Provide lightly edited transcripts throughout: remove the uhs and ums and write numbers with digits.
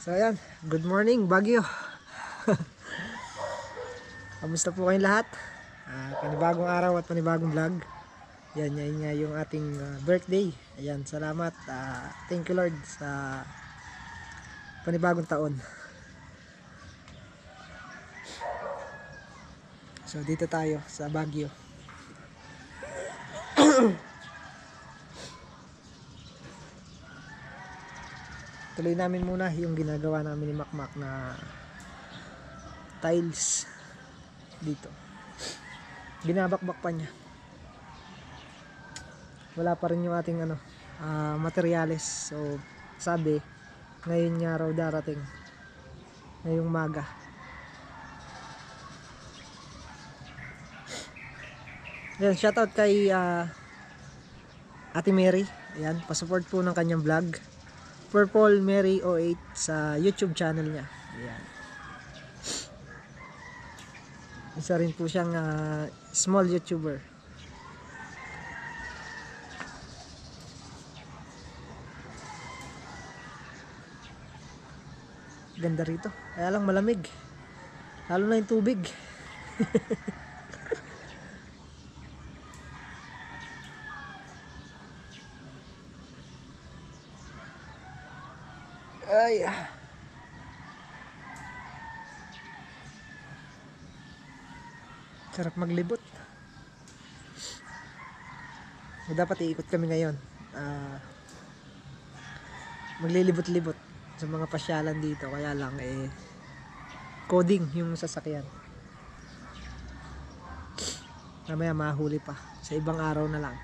So ayan, good morning Baguio. Kamusta po kayong lahat? Panibagong araw at panibagong vlog. Yan nga yung ating birthday. Ayan, salamat. Thank you Lord sa panibagong taon. So dito tayo sa Baguio. Tuloy namin muna yung ginagawa namin ni Makmak na tiles dito. Binabakbak pa niya. Wala pa rin yung ating materyales. So sabi, ngayon nga raw darating. Ngayong maga. Ayan, shoutout kay Ate Mary. Ayan, pasupport po ng kanyang vlog. Purple Mary 08 sa YouTube channel niya. Ayan. Isa rin po siyang small YouTuber. Ganda rito. Kaya lang malamig. Lalo na yung tubig. Ay. Sarap maglibot. Dapat iikot kami ngayon. Maglilibot-libot sa mga pasyalan dito. Kaya lang coding yung sasakyan. Mamaya mahuli pa. Sa ibang araw na lang.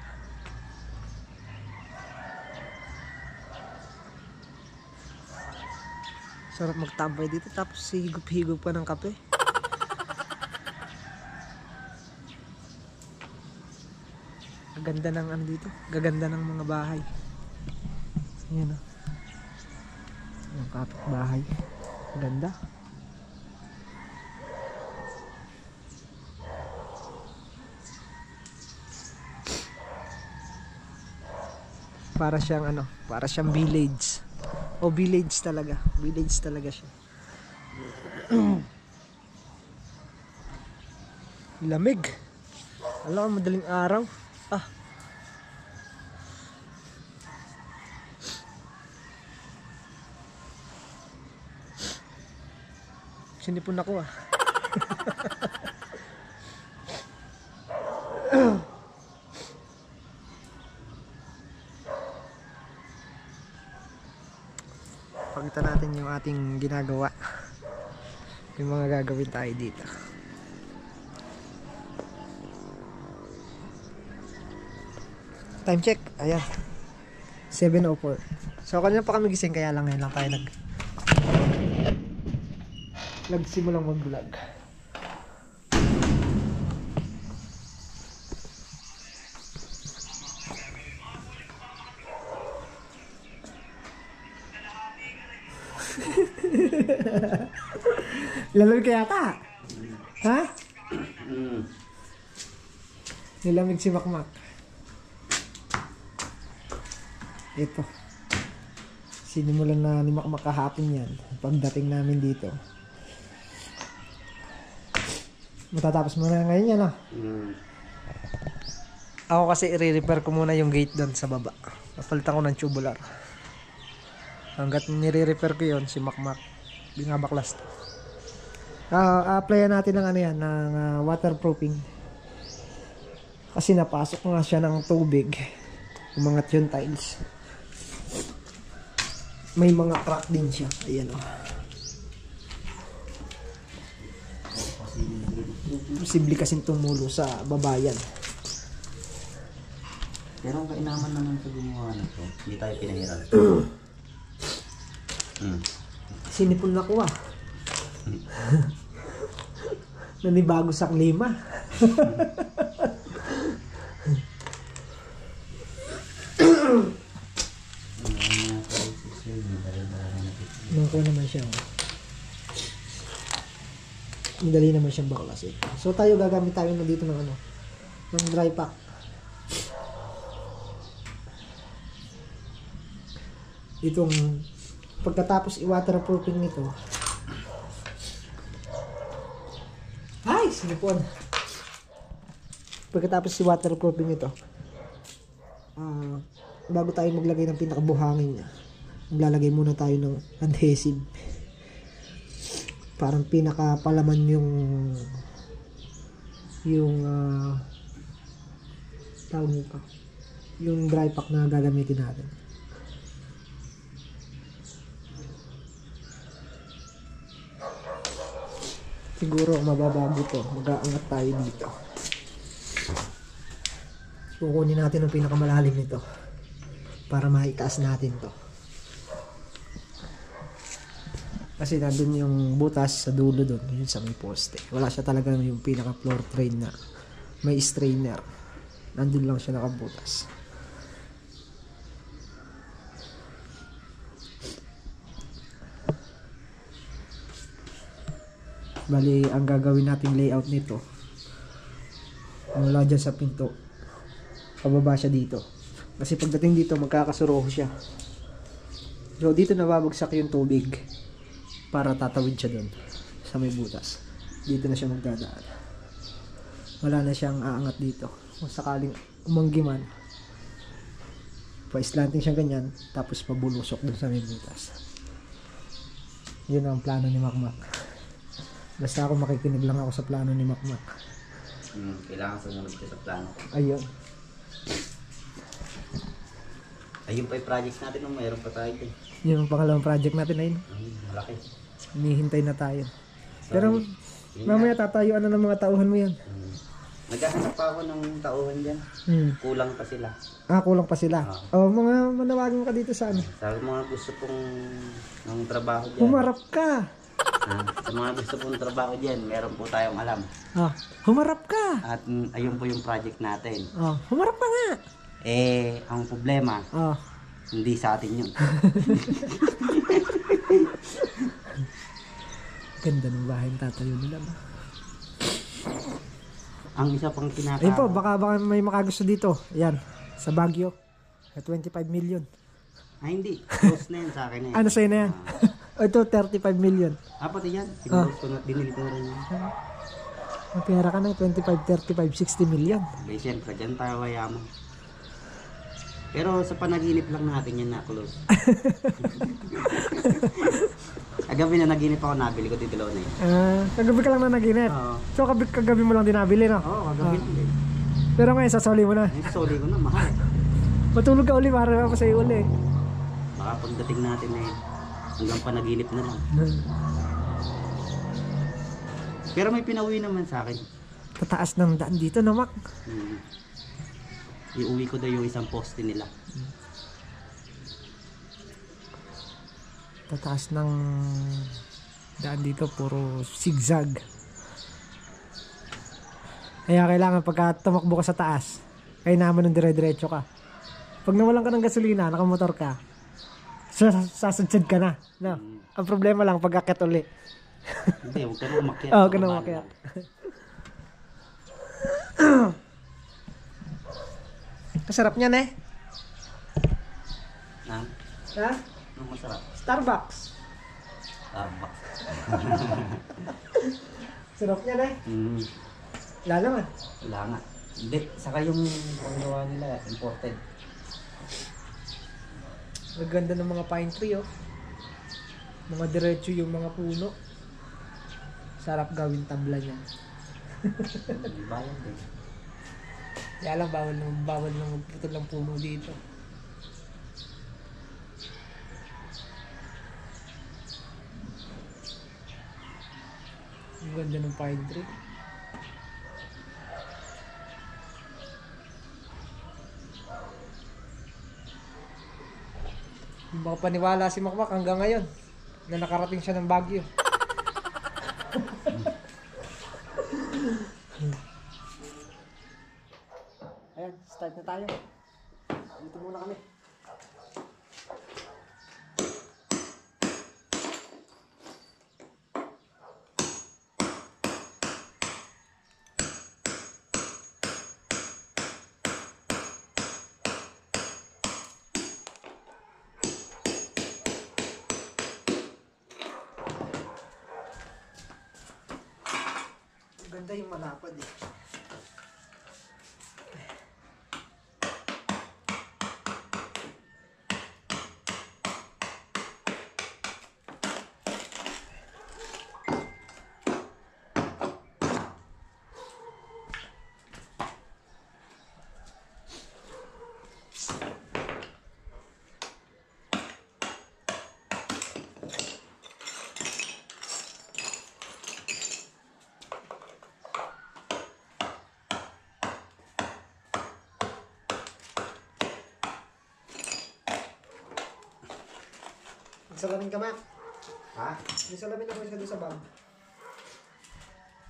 Sarap magtambay dito tapos higop-higop pa ng kape. Gaganda ng dito. Gaganda ng mga bahay. Ayan o. Yung kapitbahay. Ganda. Para siyang village. O village talaga. Village talaga siya. Lamig. Alam, madaling araw. Sinipon ako Pakita natin yung ating ginagawa. Yung mga gagawin tayo dito. Time check. Ayan. 7:04. So kanina pa kami gising kaya lang ngayon lang tayo nagsimulang mag-vlog. Lalamig kaya ta? Ha? Nilamig si Makmak. Ito. Sinimulan na ni Makmak kahapon yan. Pagdating namin dito. Matatapos muna ngayon yan Ako kasi i-repair ko muna yung gate doon sa baba. Napalitan ko ng tubular. Hanggat nire-repair ko yun, si Makmak binabaklas to. Applyan natin ng ng waterproofing. Kasi napasok nga siya ng tubig. Umangat yung tiles. May mga crack din siya. Ayan Posible kasing tumulo sa babayan. Pero ang kainaman naman sa gumawa na to, hindi tayo pinahiran. Sinipon na ko Nanibago sa klima. Nakuha naman siya. Madali naman siyang baklas So tayo gagamit tayo na dito ng ng dry pack. Itong pagkatapos i-waterproofing nito, ay, sinipon. Pagkatapos i-waterproofing nito, bago tayo maglagay ng pinakabuhangin niya, maglalagay muna tayo ng adhesive. Parang pinakapalaman yung tawag nito, yung dry pack na gagamitin natin. Siguro mababago to, mag-aangat tayo dito. Kukunin natin ang pinakamalalim nito para maitaas natin to. Kasi nandun yung butas sa dulo doon, yun sa may poste. Wala siya talaga yung pinaka floor drain na may strainer. Nandun lang siya nakabutas. Bali, ang gagawin nating layout nito, mula dyan sa pinto, pababa siya dito. Kasi pagdating dito, magkakasuroho siya. So, dito nababagsak yung tubig para tatawid siya doon sa may butas. Dito na siya magdadaan. Wala na siyang aangat dito. Kung sakaling umanggi man, pa-slanting siya ganyan, tapos pabulusok doon sa may butas. Yun ang plano ni Makmak. Basta ako makikinig lang ako sa plano ni Makmak. Kailangan sumunod ka sa plano. Ayun. Ayun pa yung project natin nung mayroon pa tayo eh. Yung pangalawang project natin na yun. Malaki. Hinihintay na tayo. Pero mamaya tatayuan na ng mga tauhan mo yan. Naghahanap pa ako ng tauhan dyan. Kulang pa sila. Kulang pa sila. Mga manawagan ka dito sa ano? Sabi mga gusto pong ng trabaho dyan. Humarap ka! Sa mga gusto pong trabaho dyan, meron po tayong alam. Humarap ka! At ayun po yung project natin. Humarap ka nga! Ang problema, hindi sa atin yun. Ganda ng bahay ng tatayo nila ba? Ang isa pang Ayun po, baka may makagusto dito. Ayan, sa Baguio. 25 million. Hindi. Close na yan sa akin eh. Ano sa'yo na yan? Ito, 35 million. Pati yan. Pinost ko na, binili ko na rin yan. May pera ka na, 25, 35, 60 million. May siyempre, dyan tayo kayaman. Pero sa panaginip lang natin yan na close. Kagabi na naginip ako, nabili ko titulo na yun. Kagabi ka lang na naginip? So kagabi mo lang din nabili, no? Kagabi lang din. Pero ngayon, sasoli mo na? Soli ko na, mahal. Matulog ka uli, para pa sa'yo uli. Baka pagdating natin na yun, hanggang panaginip na lang. Pero may pinauwi naman sa akin. Tataas ng daan dito, no, Mac? Iuwi ko daw yung isang poste nila. Tataas ng daan dito, puro zigzag. Kaya kailangan pagka tumakbo ka sa taas, kaya naman ng dire-diretso ka. Pag nawalan ka ng gasolina, nakamotor ka, sasadsad ka na. No? Ang problema lang, pag-akit uli. Hindi, huwag ka na umakyat. Huwag ka na umakyat. Masarap niyan eh. Ha? Ang masarap. Starbucks. Starbucks. Sarap niyan eh. Wala naman. Wala nga. Hindi, saka yung panggawa nila, imported. Maganda ng mga pine tree oh. Mga diretso yung mga puno. Sarap gawin tabla niyan. Bayan din. Kaya lang bawal ng magputol ng puno dito. Ang ganda ng pine tree. Baka paniwala si Makmak hanggang ngayon na nakarating siya ng Baguio. Ayan, start na tayo. Dito muna kami. maganda yung malapad eh. Nagsalamin ka, Mac. Ha? Nagsalamin ako ka doon sa bag.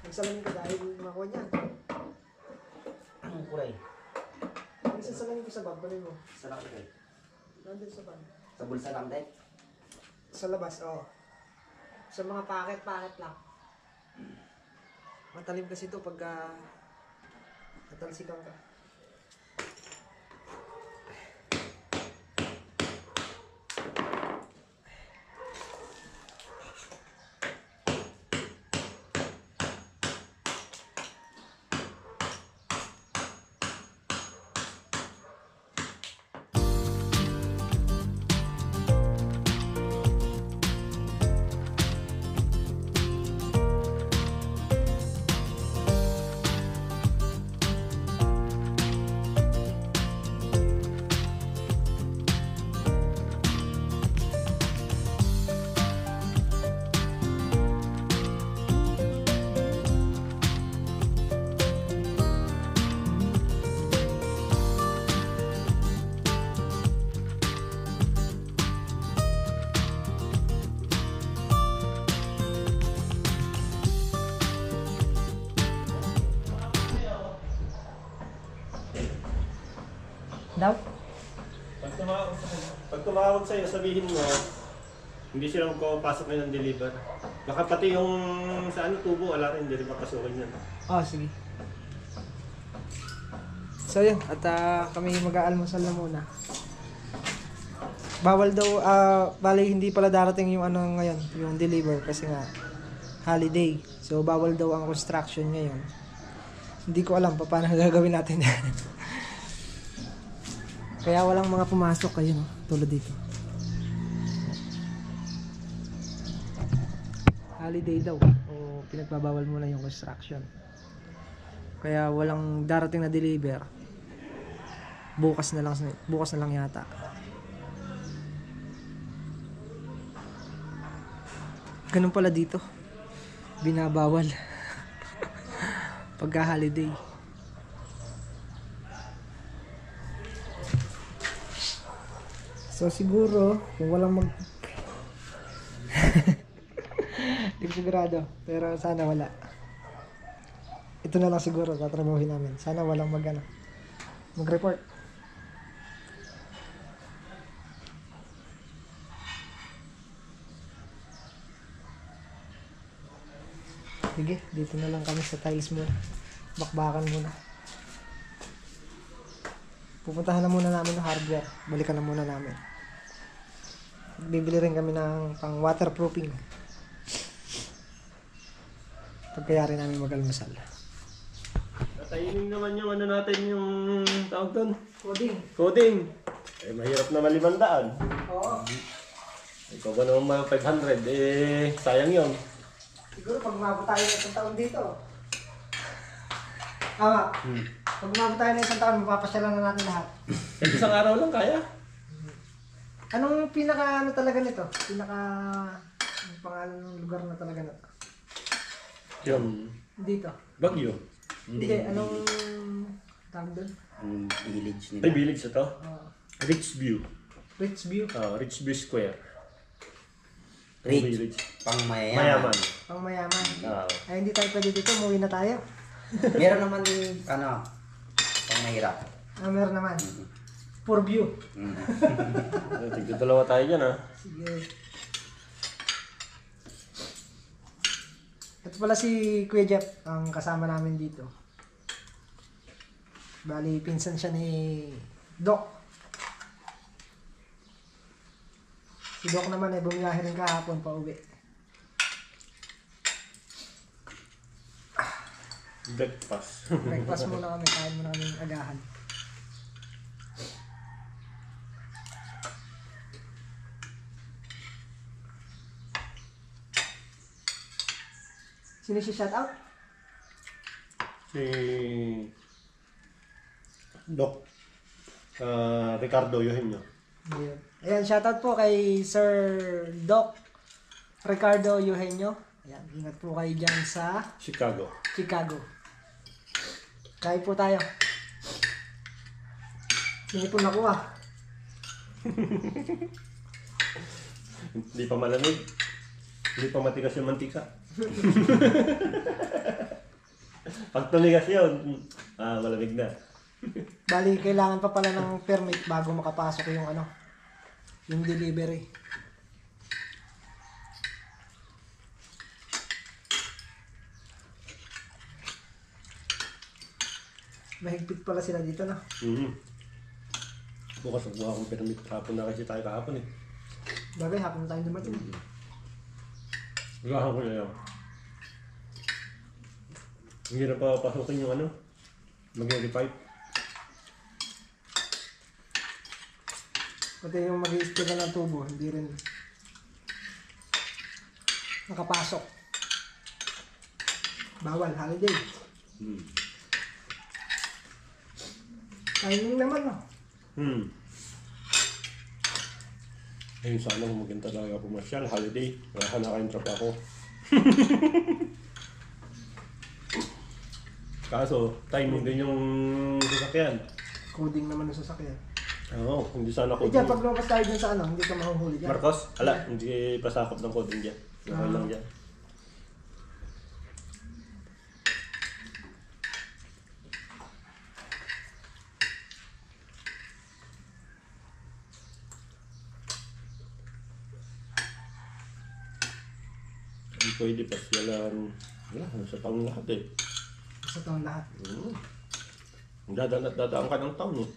Nagsalamin ka dahil makuha niya. Anong kulay? Nagsasalamin ko sa bag, balay mo. Sa laki kayo. Nandun sa bag. Sa bulsa lang din? Sa labas, oo. Sa mga packet lang. Matalim kasi ito pagka natalsikan ka. Daw? Pag tumawag sa'yo, sabihin mo, hindi sila magpapasok ngayon ng deliver. Baka pati yung sa ano, tubo, wala rin, hindi rin papasukin yan. Sige. So yun, at kami mag-aalmusal na muna. Bawal daw, bali hindi pala darating yung ano ngayon, yung deliver kasi nga holiday. So bawal daw ang construction ngayon. Hindi ko alam pa paano gagawin natin yan. Kaya walang mga pumasok kayo, no? Tulad dito. Holiday daw. O pinagbabawal muna yung construction. Kaya walang darating na deliver. Bukas na lang yata. Ganun pala dito. Binabawal. Pagka holiday. So siguro, kung walang hindi ko sigurado, pero sana wala. Ito na lang siguro, tatrabahuhin namin. Sana walang mag-report. Sige, dito na lang kami sa tiles muna. Bakbakan muna. Pupuntahan na muna namin ng hardware. Balikan na muna namin. Bibili rin kami ng pang waterproofing. Pagkayari namin mag-almusal. Natayinin naman yung ano natin yung tawag doon. Coding. Eh, mahirap naman 500. Oo. Ikaw ba naman 500? Eh, sayang yun. Siguro pag umabot tayo ng isang taon dito. Tama. Pag umabot tayo ng isang taon, mapapasyalan na natin lahat. Eh, isang araw lang kaya. Anong pinaka talaga nito? Ang pangalan ng lugar na talaga nito? Yung Dito. Baguio. Hindi, anong tawag doon? Ang village nila. Ay, village ito. Richview. Richview. Richview Square. Rich. Village. Pang Mayaman. Pang mayaman. Oo. Ay, hindi tayo pwede dito. Umuwi na tayo. Meron naman din, pang mahirap. Meron naman. For view. Tigdadalawa tayo dyan, ha? Sige. Ito pala si Kuya Jeff, ang kasama namin dito. Bali, pinsan siya ni Doc. Si Doc naman ay bumiyahe rin kahapon pa uwi. Breakfast. Breakfast muna kami, kain muna kami ng agahan. Sino si shout out? Si Doc Ricardo Eugenio. Ayun. Ayan, shoutout po kay Sir Doc Ricardo Eugenio. Ayan, ingat po kayo dyan sa Chicago. Chicago. Kain po tayo. Hindi po nakuha. Hindi pa malamig. Hindi pa matigas yung mantika. Pag tumigas yun, malamig na. Bali, kailangan pa pala ng permit bago makapasok yung ano, yung delivery. Mahigpit pala sila dito, no? Bukas nakuha akong permit. Hapon na kasi tayo kahapon eh. Bagay, hapon tayo dumating. Gahan ko na yan. Hindi na pa pasukin yung ano, mag-verify. Pati yung mag-i-install ng tubo, hindi rin nakapasok. Bawal, holiday. Timing naman, no? Ayun, sana kung maganda talaga pumasyal, holiday. Wala na kayong trabaho. Kaso, timing din yung sasakyan. Coding naman ng sasakyan. Oo, hindi sana Eh coding. dyan, pag lumabas tayo dyan sa ano, hindi ka mahuhuli dyan. Marcos, hindi pasakop ng coding dyan. Okay lang dyan. Hindi pwede pasyalan. Wala, sa taon lahat eh. Sa taon lahat. Dadaan at dadaan ka ng taon eh.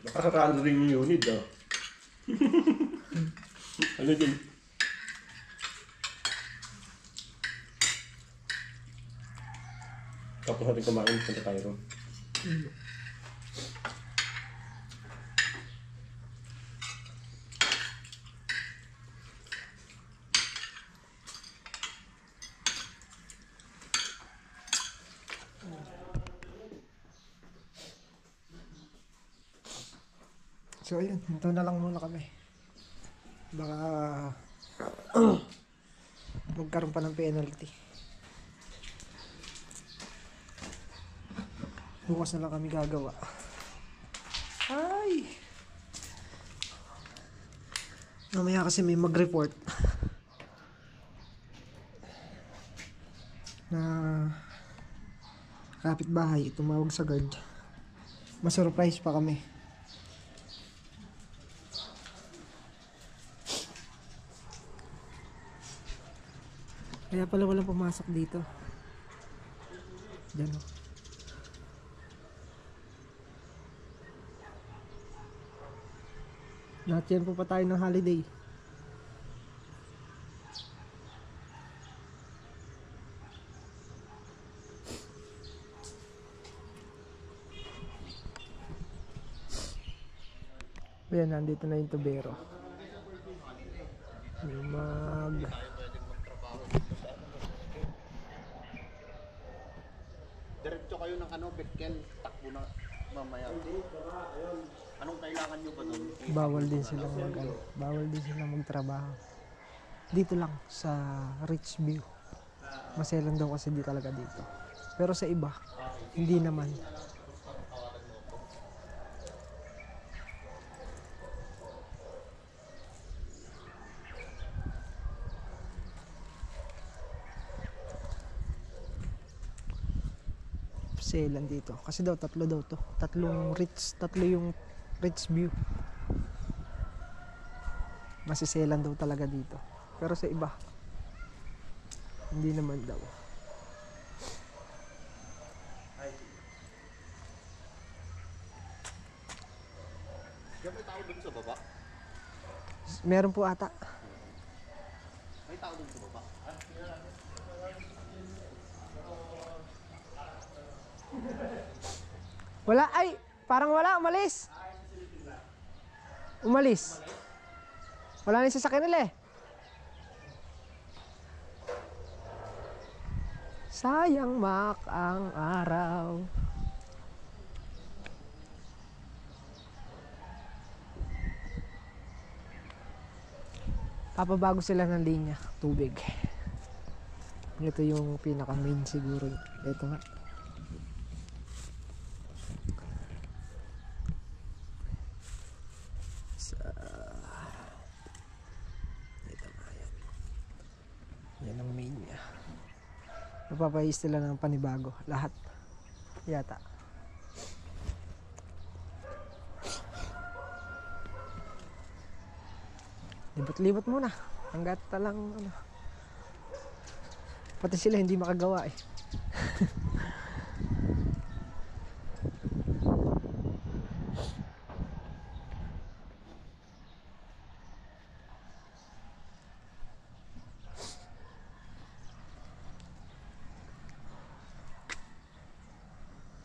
Nakakakaano rin yung unit ah. Ano din? Tapos natin kumain sa tayo ron. So ayun, hinto na lang muna kami. Baka magkaroon pa ng penalty. Bukas na lang kami gagawa. Ay! Mamaya kasi may mag-report na kapitbahay tumawag sa guard. Masurprise pa kami. Kaya pala walang pumasok dito. Diyan o. Lahat po pa tayo ng holiday. Ayan, nandito na yung tubero. Diretso kayo ng ano, Betkel, takbo na mamaya. Anong kailangan nyo ba doon? Bawal din silang bawal din silang magtrabaho. Dito lang sa Rich View. Maselan daw kasi di talaga dito. Pero sa iba, hindi naman. Selan dito. Kasi daw tatlo daw to. Tatlo yung Rich View. Masiselan daw talaga dito. Pero sa iba, hindi naman daw. Diyan may tao dun sa baba. Meron po ata. May tao dun sa baba. Wala ay, parang wala, umalis. Umalis. Wala na yung sasakyan nila eh. Sayang Mac ang araw. Papabago sila ng linya, tubig. Ito yung pinaka main siguro. Ito nga. Ito nga yan. Yan ang main niya. Magpapayos sila ng panibago. Lahat. Yata. Libot-libot muna. Hanggat talang ano. Pati sila hindi makagawa eh.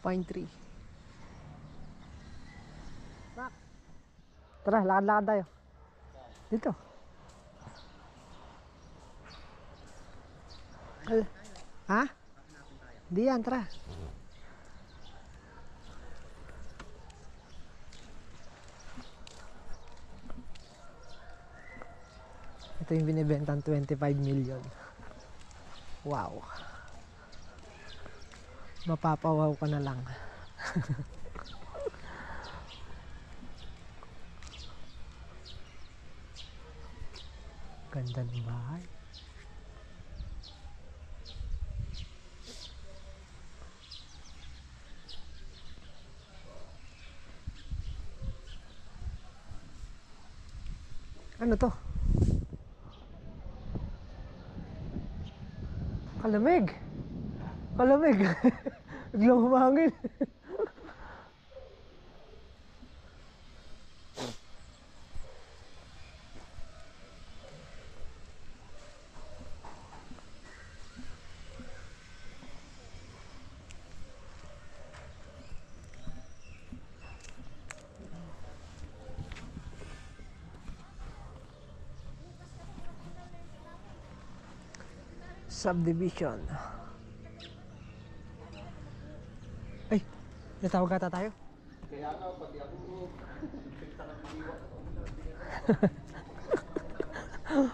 Pine tree. Mac. Tara, lakad-lakad tayo. Dito. Ha? Di yan, tara. Ito yung binibentang 25 million. Wow. Mapapawaw ka na lang. Ganda ng bahay. Ano to? Kalamig. Kalamig. Biglang humangin. Subdivision. Ay, natawag ata tayo. Kaya nga, pati ako pinta ng iwa.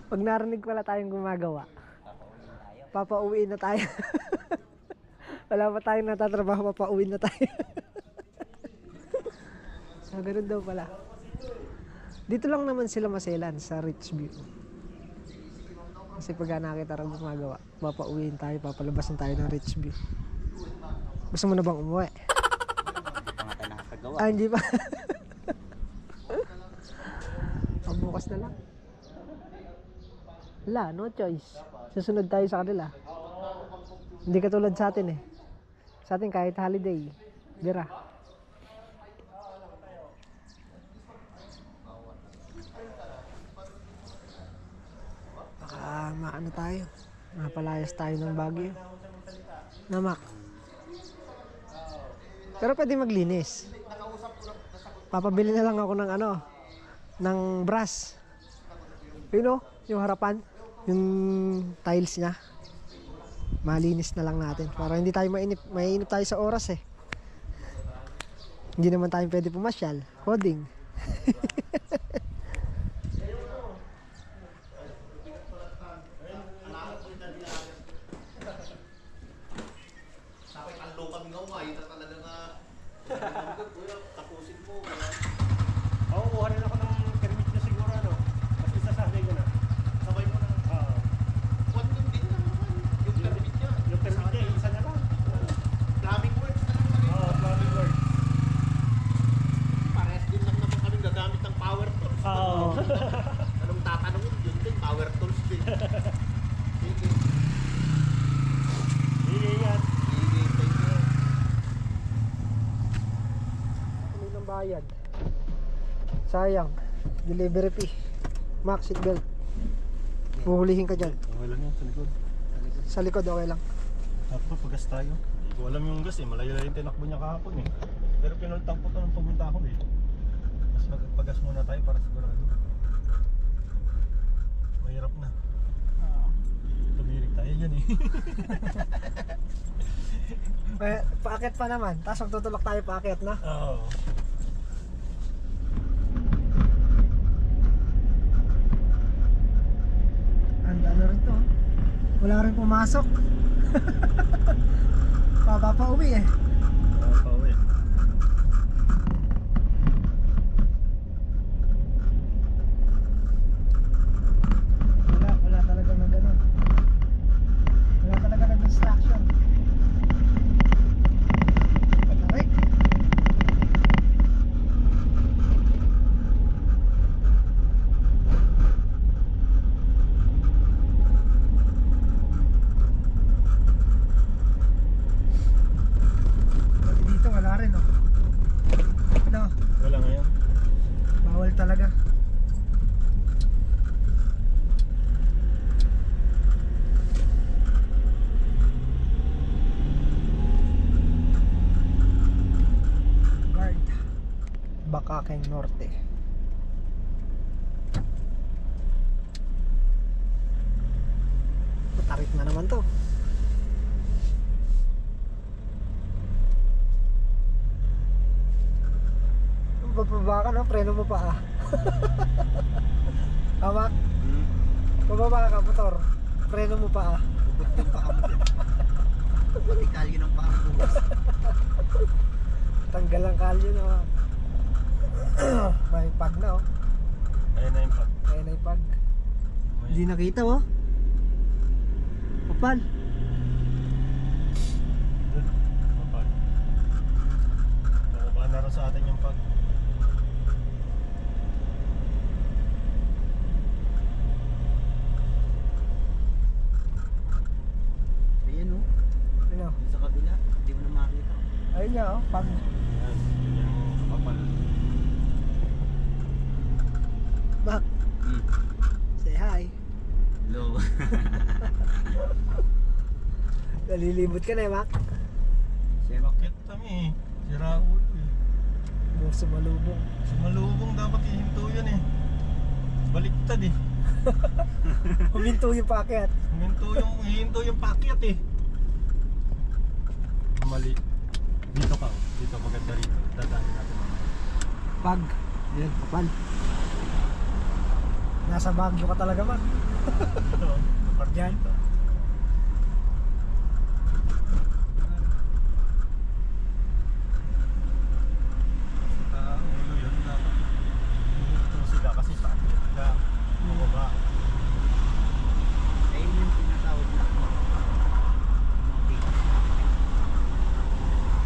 Pag narinig pala tayong gumagawa, papauwi na tayo. Wala pa tayong natatrabaho, papauwi na tayo. So, ganun daw pala. Dito lang naman sila maselan sa Richview. Kasi pag nakita rin gumagawa, papauwiin tayo, papalabasan tayo ng Richview. Gusto mo na bang umuwi? Hindi pa nga tayo nakakagawa. Ah, hindi pa. Pagbukas na lang. Wala, no choice. Susunod tayo sa kanila. Hindi katulad sa atin eh. Sa atin kahit holiday, dira. Baka maano tayo. Mapalayas tayo ng Baguio. Namak. Pero pwede maglinis. Papabili na lang ako ng ano, ng brush. You know, yung harapan, yung tiles niya. Malinis na lang natin para hindi tayo mainip tayo sa oras eh. Hindi naman tayo pwede pumasyal. Coding. Sapay talo kami nga, ngayon na talaga nga. Kuya, tapusin mo. Oo, kuha rin ako ng permit niya siguro, ano. Mas isasabi ko na. Sabay mo na. Oo. One din lang naman. Yung permit niya. Yung permit niya, isa na lang. Plumbing works na lang kami. Oo, plumbing work. Parehas din lang naman kami gagamit ng power tools. Oo. Anong tatanungin? Yun din, power tools din. Sige. Iingat. Sige, thank you. Ano ng bayad? Sayang. Delivery fee. Max, seatbelt. Puhulihin ka dyan. Okay lang yan sa likod. Sa likod, okay lang. Tapos pagas tayo. Hindi ko alam yung gas eh. Malayo lang yung tinakbo niya kahapon eh. Pero pinultang ko to nung pumunta ako eh. Mas magpagas muna tayo para sigurado. Mahirap na. Tumirik tayo yan eh. Paakyat pa naman. Tapos magtutulak tayo paakyat na. Oo. Ano rin to. Wala rin pumasok. Papauwi eh. Pauwi. Wala talaga ng ganun. Wala talaga ng distraction. Patarik. Pati dito wala rin oh. Ano? Wala ngayon. Bawal talaga. Guard. Bakakeng Norte. Tarik na naman to. Bababa ka no? Preno mo pa ah. Tama? Bababa ka motor. Preno mo pa ah. Bukod yung paa mo dyan. Pati kalyo ng paa mo bukas. Tanggal ang kalyo na ah. May pag na oh. Ayun na yung pag. Ayan na yung pag. Hindi nakita oh. Kapal. Mapag. Bababa na rin sa atin yung pag. Ayan o. Ano? Sa kabila. Hindi mo na makita. Ayun nga oh. Pag. Ayan. Yung kapal. Bak. Say hi. Hello. Nalilibot ka na eh, Mac. Bakit kami? Sira ulo eh. Mo sumalubong. Sumalubong dapat ihinto yun eh. Baliktad eh. Huminto yung packet. Ihinto yung pakyat eh. Mali. Dito ka. Dito maganda rito. Dadaanin natin mamaya. Pag. Ayan, kapal. Nasa Baguio ka talaga, Mac. Ito. Kapag Yan. dito. Ulo yun dapat. Ihinto sila kasi sa akin. Sila mababa. Ayun yung tinatawag na.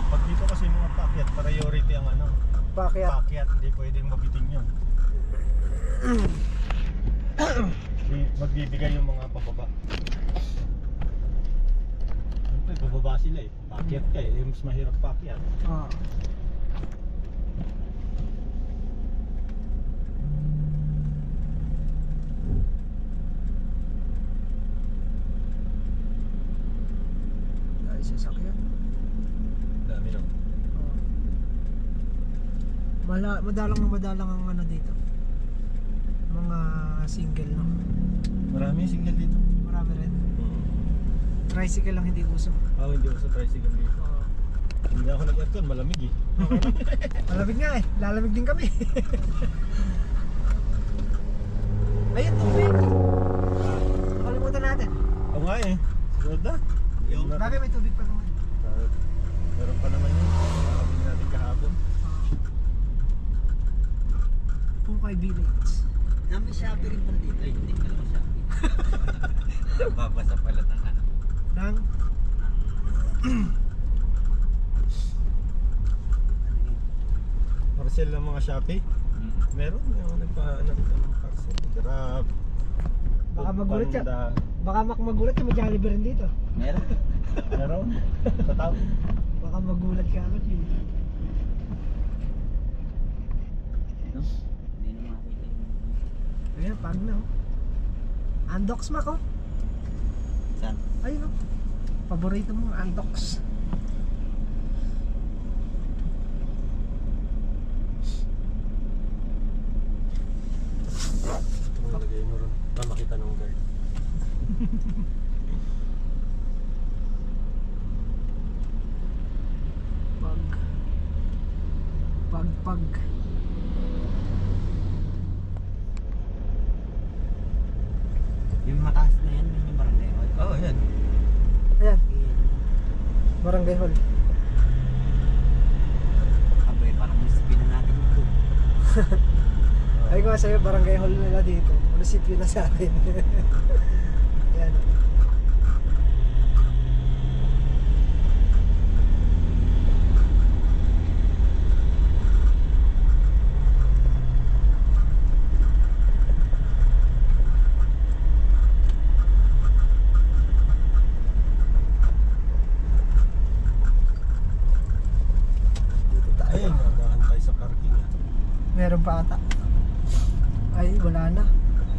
Pag dito kasi mga pakyat, priority ang ano. Packet. Pakyat, hindi pwedeng mabiting yun. Magbibigay yung mga pababa. Siyempre, pababa sila eh. Pakyat ka eh. Mas mahirap pakyat. Ah. Dahil sasakyan. Dami no. Madalang ang ano dito. Mga single no. Marami single dito. Marami rin. Tricycle lang hindi uso. Hindi ako sa tricycle dito. Oo. Hindi na ako nag-aircon, malamig eh. Malamig nga eh. Lalamig din kami. Ayun, tubig. Kalimutan natin. Oo nga eh. Sunod na. Yung Bakit may tubig pa naman? meron pa naman yun. Nakabili natin kahapon. Pungkay Village. May Shopee rin pala dito. Ay, hindi pala ko Shopee. Babasa pala ng ano. Nang Parcel ng mga Shopee. Meron yung nagpa-ano dito ng parcel. Grab. Baka magulat siya. Panda. Baka magulat yung may Jollibee rin dito. Meron. Meron. Sa tao. Baka magulat ka agad yun. No? Pag na oh. Andox Mac oh. Saan? Ayun oh. Paborito mo, Andox. Ito mo nilagay mo ron. Para makita ng guard. Pag. Yung mataas na yan, yun yung barangay hall. Oo, yan. Ayan, Ayan. Barangay Hall. Abay, parang munisipyo na natin ito. Ay ko nga sa'yo, Barangay Hall nila dito. Munisipyo na sa atin. Ayan. Dito tayo. Ayun, nagahan tayo sa parking. Meron pa ata. Ay, wala na.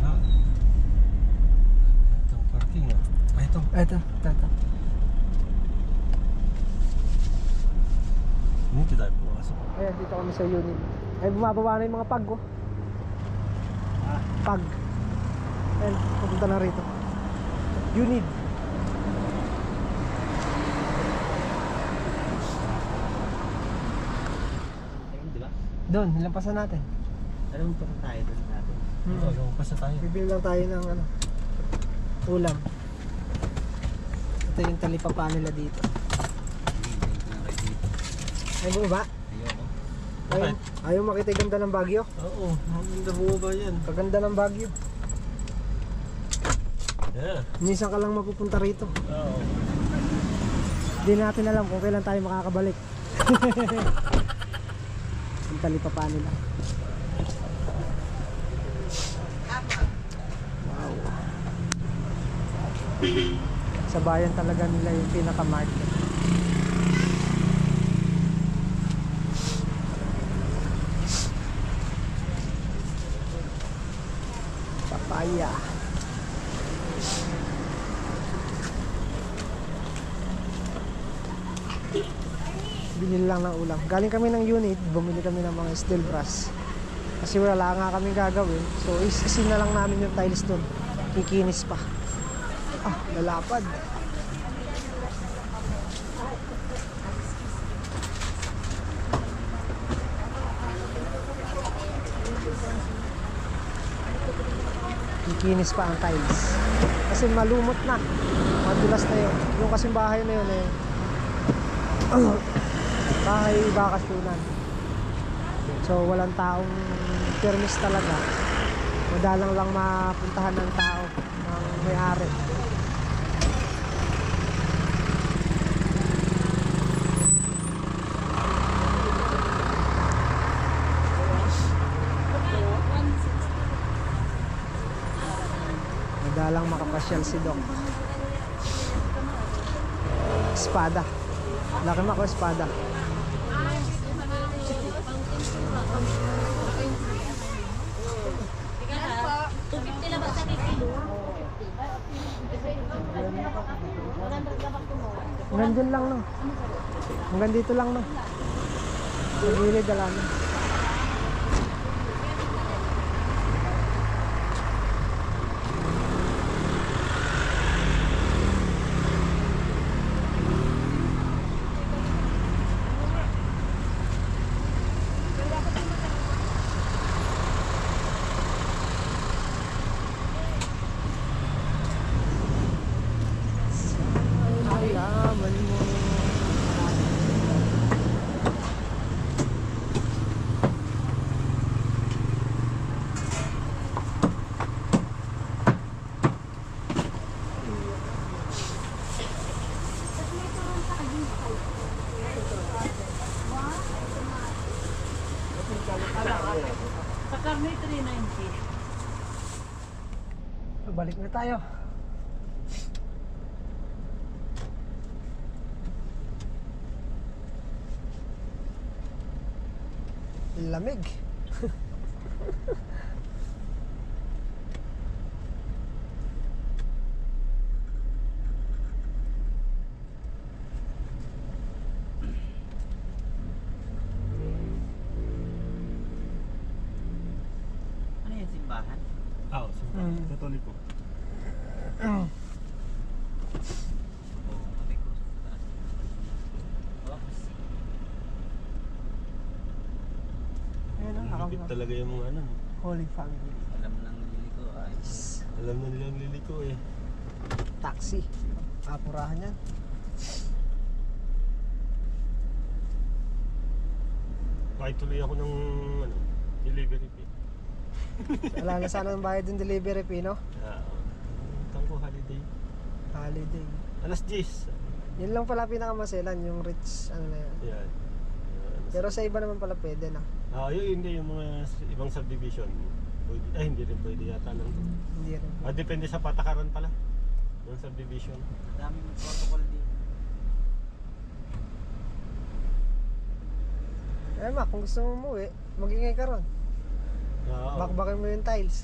Ah. Itong parking Ay, ito. Ito. Hindi tayo pumasok. Ayan, dito kami sa unit. Ay, bumababa na yung mga pag, oh. Pag. Ayan, pupunta na rito. Unit. Ayun, di ba? Doon, nilampasan natin. Alam mo pa tayo doon natin. Oo, lumabas na tayo. Bibili lang tayo ng ano, ulam. Ito yung talipapa nila dito. Ay, bumaba? Ayoko. Ayaw makita yung ganda ng Baguio. Oo, maganda bumaba yan. Kaganda ng Baguio. Yeah. Minsan ka lang mapupunta rito. Oo. Hindi natin alam kung kailan tayo makakabalik. Yung talipapa nila. Wow. Sa bayan talaga nila yung pinaka-market. Papaya. Binili lang ng ulam. Galing kami ng unit, bumili kami ng mga steel brass. Kasi wala nga kaming gagawin. So isin na lang namin yung tiles doon. Kikinis pa. Ah, lalapad. Kikinis pa ang tiles. Kasi malumot na. Madulas na yun. Yung kasing bahay na yun eh. Bahay bakasyonan. So walang taong permis talaga. Madalang lang mapuntahan ng tao ng may-ari. Madalang makapasyal si Doc. Espada. Laki mo ako espada. Hanggang dyan lang no. Hanggang dito lang no. Nagilid ala na. Alaman mo. Sa karne 390. Balik na tayo. Lamig. simbahan. Ah, Katoliko. Oo, sabi ko. Ayun ang Lupit talaga yung mga ano. Holy Family. Alam lang nili ko, ayos. Alam na nilang liliko eh. Taxi. Apurahan yan. Kahit tuloy ako ng ano, delivery fee. Wala na sana ang bayad ng delivery fee, no? Utang ko holiday. Holiday. Alas 10. Yun lang pala pinakamaselan, yung rich, ano na yan. Yan. Pero sa iba naman pala pwede na. Yun hindi yung mga ibang subdivision. Pwede, hindi rin pwede yata lang. Hindi rin. Depende sa patakaran pala. Ng subdivision. Daming protocol din. Eh, Mac, kung gusto mo umuwi, mag-ingay ka ron. Oo. Bakbakin mo yung tiles.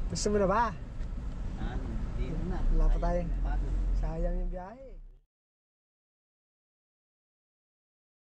Gusto mo na ba? Hindi na. Wala pa tayo. Pagod. Sayang yung biyahe.